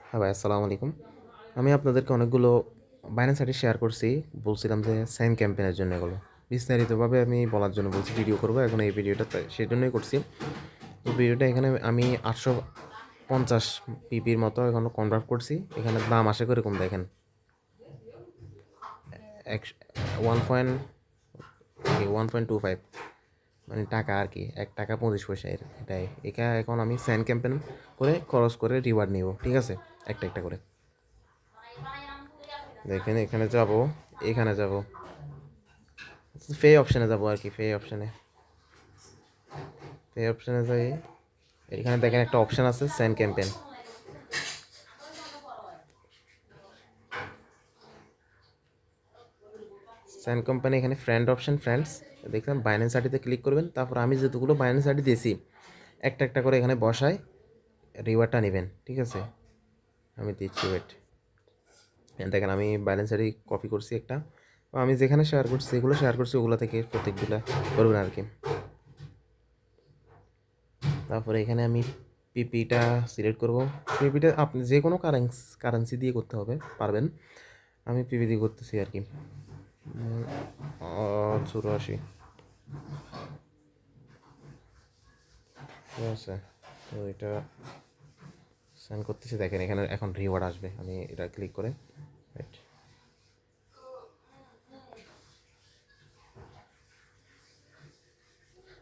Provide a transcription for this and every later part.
হ্যাঁ ভাই, আসসালামু আলাইকুম। আমি আপনাদেরকে অনেকগুলো বাইন্যান্স আইডি শেয়ার করছি। বলছিলাম যে সাইন ক্যাম্পেইনের জন্য এগুলো বিস্তারিতভাবে আমি বলার জন্য বলছি, ভিডিও করবো। এখন এই ভিডিওটা সেই জন্যই করছি। তো ভিডিওটা এখানে আমি 850 পিপির মতো এখন কনভার্ট করছি। এখানে দাম আসে করে কম দেখেন, এক 1.25 মানে টাকা আর কি, 1 টাকা 25 পয়সা এটাই। এটা এখন আমি সাইন ক্যাম্পেইন করে খরচ করে রিওয়ার্ড নিব, ঠিক আছে, একটা একটা করে। দেখেন এখানে যাব, এখানে যাব, পে অপশানে যাব আর কি। পে অপশানে যাই। এখানে দেখেন একটা অপশান আছে সেন্ড ক্যাম্পেইন। সেন্ড কোম্পানি এখানে ফ্রেন্ড অপশান, ফ্রেন্ডস দেখলাম। বাইন্যান্স আইডিতে ক্লিক করবেন, তারপর আমি যেগুলো বাইন্যান্স আইডি দিয়েছি একটা একটা করে এখানে বসায় রিওয়ার্ডটা নেবেন, ঠিক আছে। আমি দিচ্ছি, ওয়েট। দেখেন আমি ব্যালেন্স আইডি কপি করছি একটা, আমি যেখানে শেয়ার করছি এগুলো শেয়ার করছি, ওগুলো থেকে প্রত্যেকগুলো করবেন আর কি। তারপরে এখানে আমি পিপিটা সিলেক্ট করব। পিপিটা আপনি যে কোনো কারেন্সি দিয়ে করতে হবে, পারবেন। আমি পিপি দিয়ে করতেছি আর কি। 84, ঠিক আছে। তো এটা সেন্ড করতেছি। দেখেন এখানে এখন রিওয়ার্ড আসবে, আমি এটা ক্লিক করে রাইট।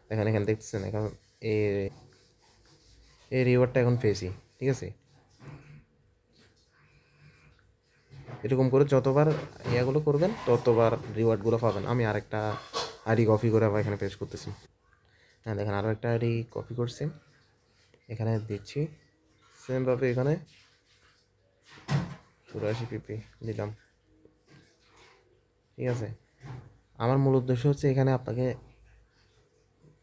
দেখেন এখানে দেখতেছেন, এখন এই এই রিওয়ার্ডটা এখন পেয়েছি, ঠিক আছে। এরকম করে যতবার ইয়াগুলো করবেন ততবার রিওয়ার্ডগুলো পাবেন। আমি আরেকটা আইডি কপি করে আবার এখানে পেস্ট করতেছি। হ্যাঁ দেখেন, আরও একটা আইডি কপি করছি, এখানে দিচ্ছি সেমভাবে। এখানে 84 পিপি দিলাম, ঠিক আছে। আমার মূল উদ্দেশ্য হচ্ছে এখানে আপনাকে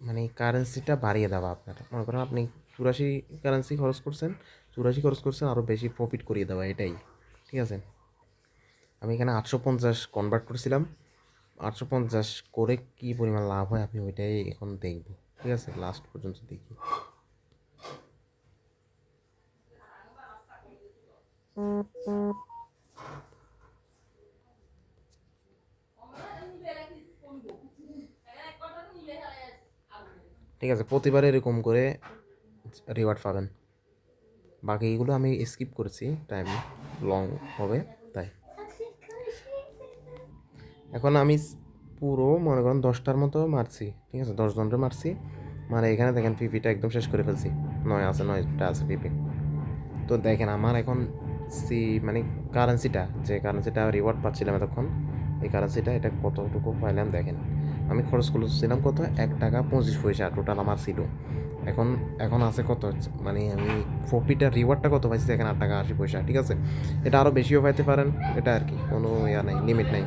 মানে কারেন্সিটা বাড়িয়ে দেওয়া। আপনার মনে করেন আপনি 84 খরচ করছেন, 84 খরচ করছেন, আরও বেশি প্রফিট করিয়ে দেওয়া, এটাই, ঠিক আছে। আমি এখানে 850 কনভার্ট করছিলাম। 850 করে কী পরিমাণ লাভ হয় আপনি ওইটাই এখন দেখব, ঠিক আছে। লাস্ট পর্যন্ত দেখি। ঠিক আছে, প্রতিবার এরকম করে রিওয়ার্ড পাবেন। বাকিগুলো আমি স্কিপ করেছি, টাইম লং হবে তাই। এখন আমি পুরো মনে করেন 10টার মতো মারছি, ঠিক আছে, 10 জনরে মারছি। মানে এখানে দেখেন পিপিটা একদম শেষ করে ফেলছি। 9টা আছে পিপি। তো দেখেন আমার এখন মানে যে কারেন্সিটা রিওয়ার্ড পাচ্ছিলাম এতক্ষণ, এই কারেন্সিটা এটা কতটুকু পাইলাম দেখেন। আমি খরচ করছিলাম কত, 1 টাকা 25 পয়সা টোটাল আমার ছিল। এখন এখন আছে কত, মানে আমি প্রফিটের রিওয়ার্ডটা কত পাইছি দেখেন, 8 টাকা 80 পয়সা, ঠিক আছে। এটা আরও বেশিও পাইতে পারেন, এটা আর কি, কোনো ইয়া নাই, লিমিট নাই।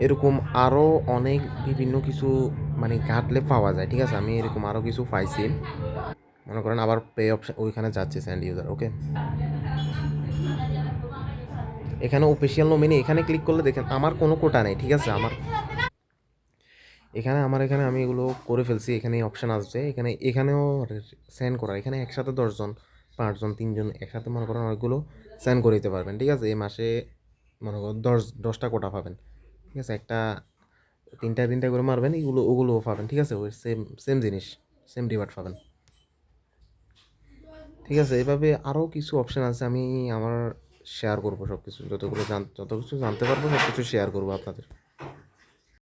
এরকম আরও অনেক বিভিন্ন কিছু মানে ঘাটলে পাওয়া যায়, ঠিক আছে। আমি এরকম আরও কিছু পাইছি। মনে করেন আবার পে অপশন ওইখানে যাচ্ছে, স্যান্ড ইউজার, ওকে। এখানে অফিসিয়াল নমিনি, এখানে ক্লিক করলে দেখেন আমার কোনো কোটা নেই, ঠিক আছে। এখানে আমি এগুলো করে ফেলছি। এখানে অপশান আসবে, এখানেও সেন্ড করা। এখানে একসাথে 10 জন 5 জন 3 জন একসাথে মনে করেন অনেকগুলো সেন্ড করে দিতে পারবেন, ঠিক আছে। এই মাসে মনে করেন 10টা কোটা পাবেন, ঠিক আছে। একটা তিনটা করে মারবেন, ওগুলোও পাবেন, ঠিক আছে। ওই সেম সেম জিনিস, সেম রিওয়ার্ড পাবেন, ঠিক আছে। এভাবে আরও কিছু অপশান আছে, আমি আমার শেয়ার করবো সব কিছু, যত কিছু জানতে পারবো সব কিছু শেয়ার করবো আপনাদের।